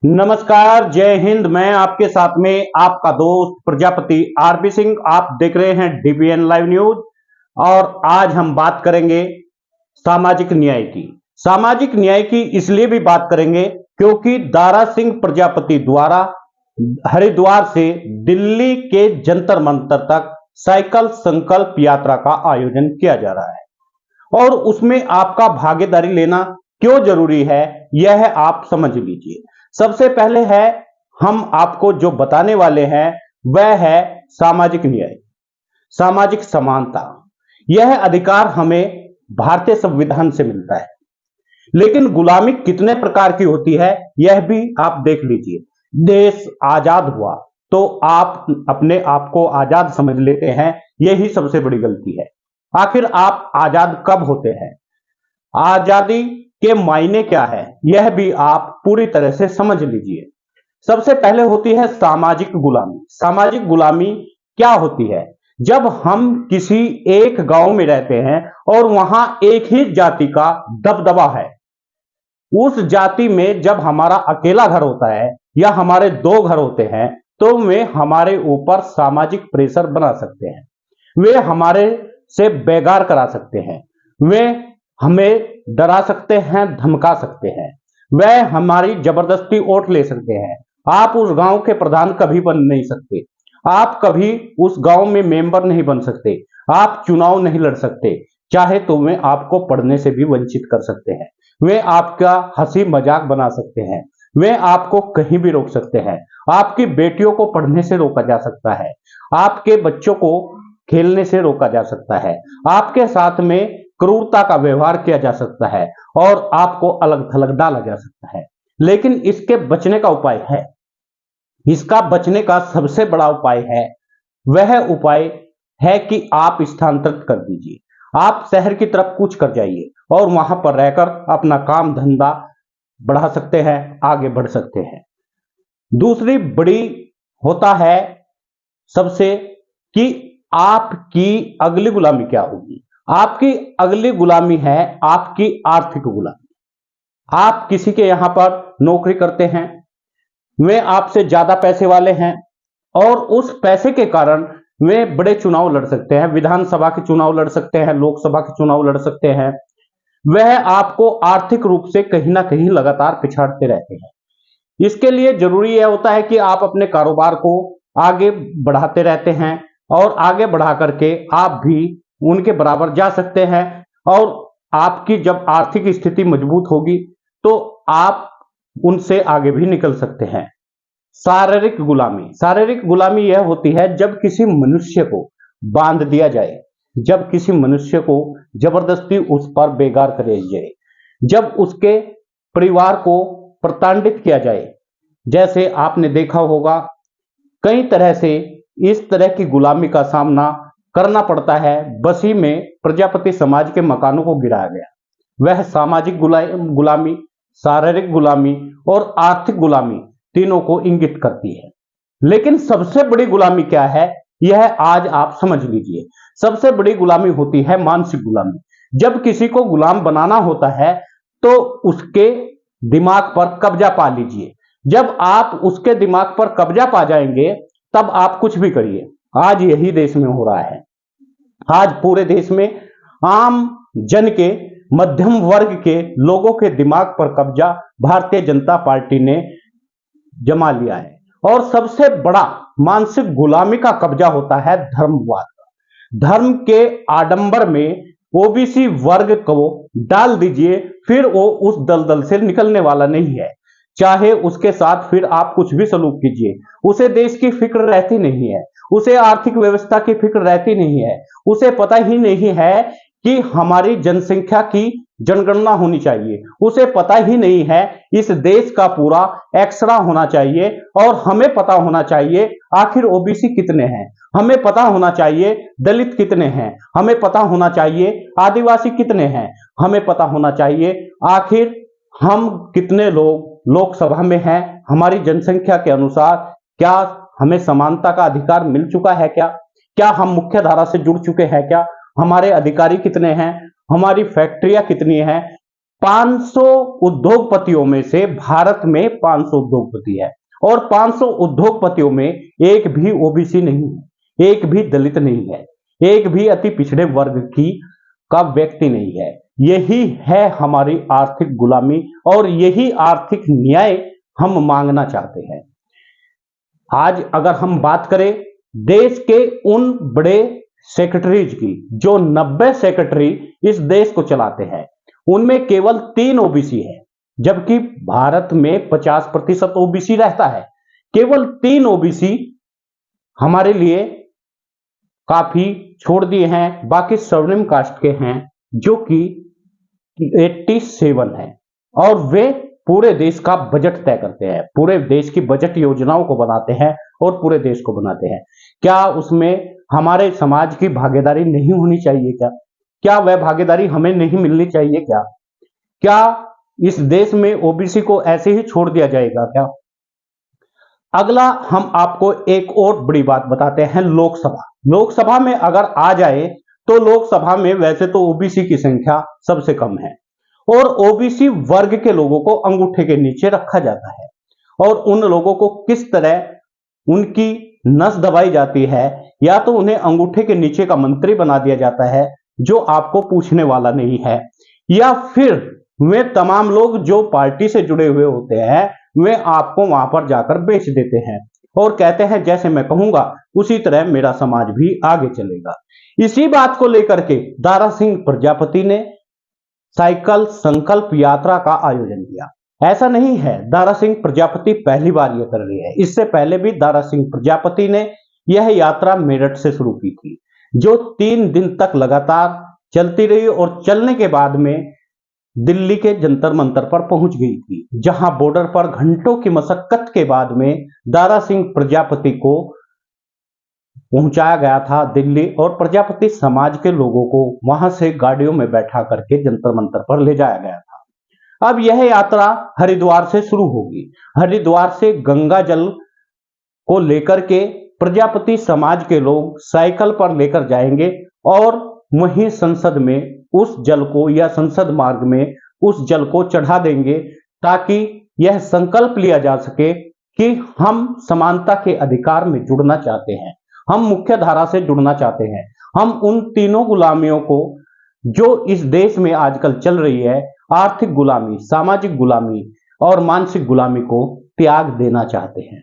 नमस्कार, जय हिंद। मैं आपके साथ में आपका दोस्त प्रजापति आरपी सिंह। आप देख रहे हैं डीपीएन लाइव न्यूज और आज हम बात करेंगे सामाजिक न्याय की। सामाजिक न्याय की इसलिए भी बात करेंगे क्योंकि दारा सिंह प्रजापति द्वारा हरिद्वार से दिल्ली के जंतर मंतर तक साइकिल संकल्प यात्रा का आयोजन किया जा रहा है और उसमें आपका भागीदारी लेना क्यों जरूरी है यह आप समझ लीजिए। सबसे पहले है हम आपको जो बताने वाले हैं वह है सामाजिक न्याय, सामाजिक समानता। यह अधिकार हमें भारतीय संविधान से मिलता है, लेकिन गुलामी कितने प्रकार की होती है यह भी आप देख लीजिए। देश आजाद हुआ तो आप अपने आप को आजाद समझ लेते हैं, यही सबसे बड़ी गलती है। आखिर आप आजाद कब होते हैं, आजादी के मायने क्या है यह भी आप पूरी तरह से समझ लीजिए। सबसे पहले होती है सामाजिक गुलामी। सामाजिक गुलामी क्या होती है? जब हम किसी एक गांव में रहते हैं और वहां एक ही जाति का दबदबा है, उस जाति में जब हमारा अकेला घर होता है या हमारे दो घर होते हैं तो वे हमारे ऊपर सामाजिक प्रेशर बना सकते हैं, वे हमारे से बेगार करा सकते हैं, वे हमें डरा सकते हैं, धमका सकते हैं, वह हमारी जबरदस्ती वोट ले सकते हैं। आप उस गांव के प्रधान कभी बन नहीं सकते, आप कभी उस गांव में मेंबर नहीं बन सकते, आप चुनाव नहीं लड़ सकते, चाहे तो वे आपको पढ़ने से भी वंचित कर सकते हैं, वे आपका हंसी मजाक बना सकते हैं, वे आपको कहीं भी रोक सकते हैं। आपकी बेटियों को पढ़ने से रोका जा सकता है, आपके बच्चों को खेलने से रोका जा सकता है, आपके साथ में क्रूरता का व्यवहार किया जा सकता है और आपको अलग थलग डाला जा सकता है। लेकिन इसके बचने का उपाय है, इसका बचने का सबसे बड़ा उपाय है, वह उपाय है कि आप स्थानांतरित कर दीजिए, आप शहर की तरफ कूच कर जाइए और वहां पर रहकर अपना काम धंधा बढ़ा सकते हैं, आगे बढ़ सकते हैं। दूसरी बड़ी होता है सबसे कि आपकी अगली गुलामी क्या होगी। आपकी अगली गुलामी है आपकी आर्थिक गुलामी। आप किसी के यहां पर नौकरी करते हैं, वे आपसे ज्यादा पैसे वाले हैं और उस पैसे के कारण वे बड़े चुनाव लड़ सकते हैं, विधानसभा के चुनाव लड़ सकते हैं, लोकसभा के चुनाव लड़ सकते हैं। वह आपको आर्थिक रूप से कहीं ना कहीं लगातार पिछाड़ते रहते हैं। इसके लिए जरूरी यह होता है कि आप अपने कारोबार को आगे बढ़ाते रहते हैं और आगे बढ़ा करके आप भी उनके बराबर जा सकते हैं और आपकी जब आर्थिक स्थिति मजबूत होगी तो आप उनसे आगे भी निकल सकते हैं। शारीरिक गुलामी। शारीरिक गुलामी यह होती है जब किसी मनुष्य को बांध दिया जाए, जब किसी मनुष्य को जबरदस्ती उस पर बेगार कर दिया जाए, जब उसके परिवार को प्रताड़ित किया जाए। जैसे आपने देखा होगा कई तरह से इस तरह की गुलामी का सामना करना पड़ता है। बसी में प्रजापति समाज के मकानों को गिराया गया, वह सामाजिक गुलामी, शारीरिक गुलामी और आर्थिक गुलामी तीनों को इंगित करती है। लेकिन सबसे बड़ी गुलामी क्या है यह आज आप समझ लीजिए। सबसे बड़ी गुलामी होती है मानसिक गुलामी। जब किसी को गुलाम बनाना होता है तो उसके दिमाग पर कब्जा पा लीजिए। जब आप उसके दिमाग पर कब्जा पा जाएंगे तब आप कुछ भी करिए। आज यही देश में हो रहा है। आज पूरे देश में आम जन के, मध्यम वर्ग के लोगों के दिमाग पर कब्जा भारतीय जनता पार्टी ने जमा लिया है और सबसे बड़ा मानसिक गुलामी का कब्जा होता है धर्मवाद। धर्म के आडंबर में ओबीसी वर्ग को डाल दीजिए, फिर वो उस दलदल से निकलने वाला नहीं है। चाहे उसके साथ फिर आप कुछ भी सलूक कीजिए, उसे देश की फिक्र रहती नहीं है, उसे आर्थिक व्यवस्था की फिक्र रहती नहीं है, उसे पता ही नहीं है कि हमारी जनसंख्या की जनगणना होनी चाहिए, उसे पता ही नहीं है इस देश का पूरा एक्सरा होना चाहिए और हमें पता होना चाहिए आखिर ओबीसी कितने हैं, हमें पता होना चाहिए दलित कितने हैं, हमें पता होना चाहिए आदिवासी कितने हैं, हमें पता होना चाहिए आखिर हम कितने लोग लोकसभा में हैं, हमारी जनसंख्या के अनुसार क्या हमें समानता का अधिकार मिल चुका है, क्या हम मुख्य धारा से जुड़ चुके हैं, क्या हमारे अधिकारी कितने हैं, हमारी फैक्ट्रियां कितनी हैं, 500 उद्योगपतियों में से भारत में 500 उद्योगपति है और 500 उद्योगपतियों में एक भी ओबीसी नहीं है, एक भी दलित नहीं है, एक भी अति पिछड़े वर्ग की का व्यक्ति नहीं है। यही है हमारी आर्थिक गुलामी और यही आर्थिक न्याय हम मांगना चाहते हैं। आज अगर हम बात करें देश के उन बड़े सेक्रेटरीज की, जो 90 सेक्रेटरी इस देश को चलाते हैं, उनमें केवल 3 ओबीसी है, जबकि भारत में 50% ओबीसी रहता है। केवल 3 ओबीसी हमारे लिए काफी छोड़ दिए हैं, बाकी स्वर्णिम कास्ट के हैं जो कि 87 है और वे पूरे देश का बजट तय करते हैं, पूरे देश की बजट योजनाओं को बनाते हैं और पूरे देश को बनाते हैं। क्या उसमें हमारे समाज की भागीदारी नहीं होनी चाहिए क्या? क्या वह भागीदारी हमें नहीं मिलनी चाहिए क्या? क्या इस देश में ओबीसी को ऐसे ही छोड़ दिया जाएगा क्या? अगला हम आपको एक और बड़ी बात बताते हैं, लोकसभा। लोकसभा में अगर आ जाए तो लोकसभा में वैसे तो ओबीसी की संख्या सबसे कम है और ओबीसी वर्ग के लोगों को अंगूठे के नीचे रखा जाता है और उन लोगों को किस तरह उनकी नस दबाई जाती है, या तो उन्हें अंगूठे के नीचे का मंत्री बना दिया जाता है जो आपको पूछने वाला नहीं है, या फिर वे तमाम लोग जो पार्टी से जुड़े हुए होते हैं वे आपको वहां पर जाकर बेच देते हैं और कहते हैं जैसे मैं कहूंगा उसी तरह मेरा समाज भी आगे चलेगा। इसी बात को लेकर के दारा सिंह प्रजापति ने साइकिल संकल्प यात्रा का आयोजन किया। ऐसा नहीं है दारा सिंह प्रजापति पहली बार यह कर रही है, इससे पहले भी दारा सिंह प्रजापति ने यह यात्रा मेरठ से शुरू की थी, जो 3 दिन तक लगातार चलती रही और चलने के बाद में दिल्ली के जंतर मंतर पर पहुंच गई थी, जहां बॉर्डर पर घंटों की मशक्कत के बाद में दारा सिंह प्रजापति को पहुंचाया गया था दिल्ली और प्रजापति समाज के लोगों को वहां से गाड़ियों में बैठा करके जंतर मंतर पर ले जाया गया था। अब यह यात्रा हरिद्वार से शुरू होगी। हरिद्वार से गंगा जल को लेकर के प्रजापति समाज के लोग साइकिल पर लेकर जाएंगे और वहीं संसद में उस जल को या संसद मार्ग में उस जल को चढ़ा देंगे, ताकि यह संकल्प लिया जा सके कि हम समानता के अधिकार में जुड़ना चाहते हैं, हम मुख्य धारा से जुड़ना चाहते हैं, हम उन तीनों गुलामियों को जो इस देश में आजकल चल रही है, आर्थिक गुलामी, सामाजिक गुलामी और मानसिक गुलामी को त्याग देना चाहते हैं।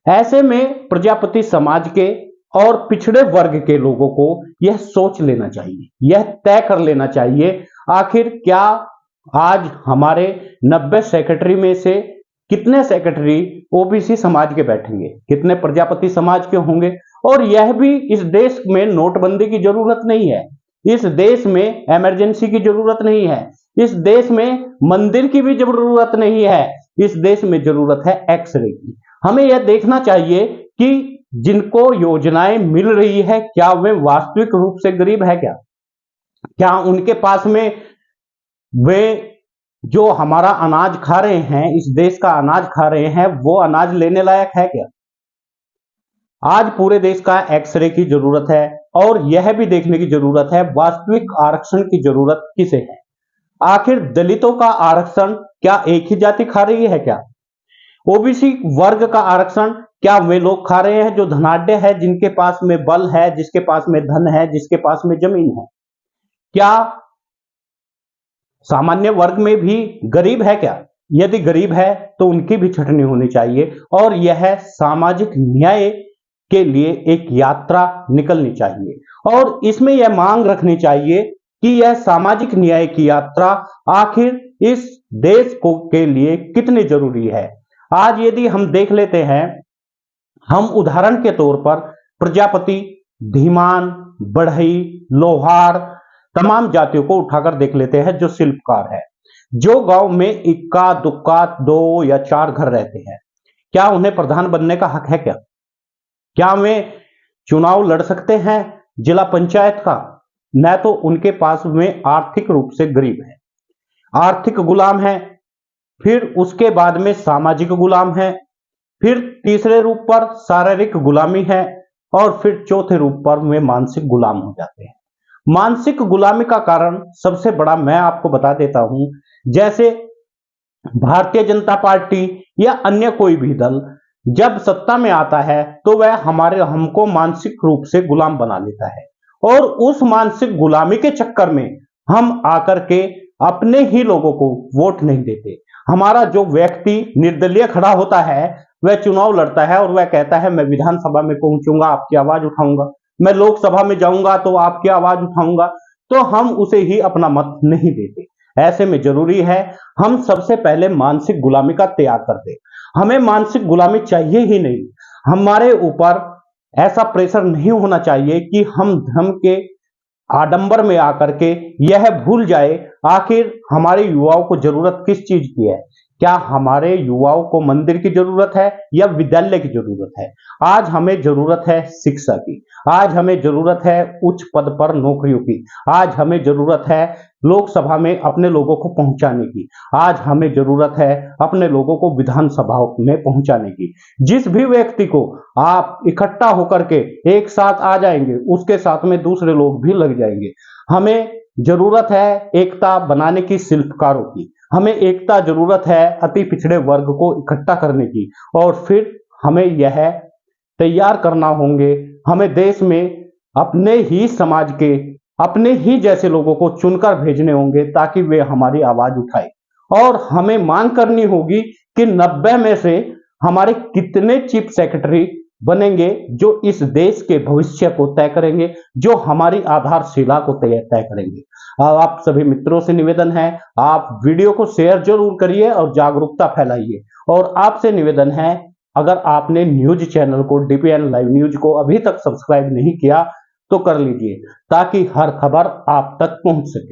ऐसे में प्रजापति समाज के और पिछड़े वर्ग के लोगों को यह सोच लेना चाहिए, यह तय कर लेना चाहिए, आखिर क्या आज हमारे 90 सेक्रेटरी में से कितने सेक्रेटरी ओबीसी समाज के बैठेंगे, कितने प्रजापति समाज के होंगे। और यह भी इस देश में नोटबंदी की जरूरत नहीं है, इस देश में इमरजेंसी की जरूरत नहीं है, इस देश में मंदिर की भी जरूरत नहीं है, इस देश में जरूरत है एक्सरे की। हमें यह देखना चाहिए कि जिनको योजनाएं मिल रही है क्या वे वास्तविक रूप से गरीब है क्या उनके पास में वे जो हमारा अनाज खा रहे हैं, इस देश का अनाज खा रहे हैं, वो अनाज लेने लायक है क्या? आज पूरे देश का एक्सरे की जरूरत है और यह भी देखने की जरूरत है वास्तविक आरक्षण की जरूरत किसे है। आखिर दलितों का आरक्षण क्या एक ही जाति खा रही है क्या? ओबीसी वर्ग का आरक्षण क्या वे लोग खा रहे हैं जो धनाढ्य है, जिनके पास में बल है, जिसके पास में धन है, जिसके पास में जमीन है? क्या सामान्य वर्ग में भी गरीब है क्या? यदि गरीब है तो उनकी भी छटनी होनी चाहिए और यह सामाजिक न्याय के लिए एक यात्रा निकलनी चाहिए और इसमें यह मांग रखनी चाहिए कि यह सामाजिक न्याय की यात्रा आखिर इस देश को के लिए कितनी जरूरी है। आज यदि हम देख लेते हैं, हम उदाहरण के तौर पर प्रजापति, धीमान, बढ़ई, लोहार तमाम जातियों को उठाकर देख लेते हैं जो शिल्पकार है, जो गांव में इक्का दुक्का 2 या 4 घर रहते हैं। क्या उन्हें प्रधान बनने का हक है क्या? क्या वे चुनाव लड़ सकते हैं जिला पंचायत का? न तो उनके पास में आर्थिक रूप से गरीब है, आर्थिक गुलाम है, फिर उसके बाद में सामाजिक गुलाम है, फिर तीसरे रूप पर शारीरिक गुलामी है और फिर चौथे रूप पर वे मानसिक गुलाम हो जाते हैं। मानसिक गुलामी का कारण सबसे बड़ा मैं आपको बता देता हूं। जैसे भारतीय जनता पार्टी या अन्य कोई भी दल जब सत्ता में आता है तो वह हमको मानसिक रूप से गुलाम बना लेता है, और उस मानसिक गुलामी के चक्कर में हम आकर के अपने ही लोगों को वोट नहीं देते। हमारा जो व्यक्ति निर्दलीय खड़ा होता है वह चुनाव लड़ता है और वह कहता है मैं विधानसभा में पहुंचूंगा, आपकी आवाज उठाऊंगा, मैं लोकसभा में जाऊंगा तो आपकी आवाज उठाऊंगा, तो हम उसे ही अपना मत नहीं देते। ऐसे में जरूरी है हम सबसे पहले मानसिक गुलामी का त्याग कर दें। हमें मानसिक गुलामी चाहिए ही नहीं। हमारे ऊपर ऐसा प्रेशर नहीं होना चाहिए कि हम धर्म के आडंबर में आकर के यह भूल जाए आखिर हमारे युवाओं को जरूरत किस चीज की है। क्या हमारे युवाओं को मंदिर की जरूरत है या विद्यालय की जरूरत है? आज हमें जरूरत है शिक्षा की, आज हमें जरूरत है उच्च पद पर नौकरियों की, आज हमें जरूरत है लोकसभा में अपने लोगों को पहुंचाने की, आज हमें जरूरत है अपने लोगों को विधानसभा में पहुंचाने की। जिस भी व्यक्ति को आप इकट्ठा होकर के एक साथ आ जाएंगे उसके साथ में दूसरे लोग भी लग जाएंगे। हमें जरूरत है एकता बनाने की शिल्पकारों की, हमें एकता जरूरत है अति पिछड़े वर्ग को इकट्ठा करने की, और फिर हमें यह तैयार करना होंगे, हमें देश में अपने ही समाज के अपने ही जैसे लोगों को चुनकर भेजने होंगे ताकि वे हमारी आवाज उठाए। और हमें मांग करनी होगी कि 90 में से हमारे कितने चीफ सेक्रेटरी बनेंगे जो इस देश के भविष्य को तय करेंगे, जो हमारी आधारशिला को तय करेंगे। आप सभी मित्रों से निवेदन है आप वीडियो को शेयर जरूर करिए और जागरूकता फैलाइए। और आपसे निवेदन है अगर आपने न्यूज चैनल को डीपीएन लाइव न्यूज को अभी तक सब्सक्राइब नहीं किया तो कर लीजिए ताकि हर खबर आप तक पहुंच सके।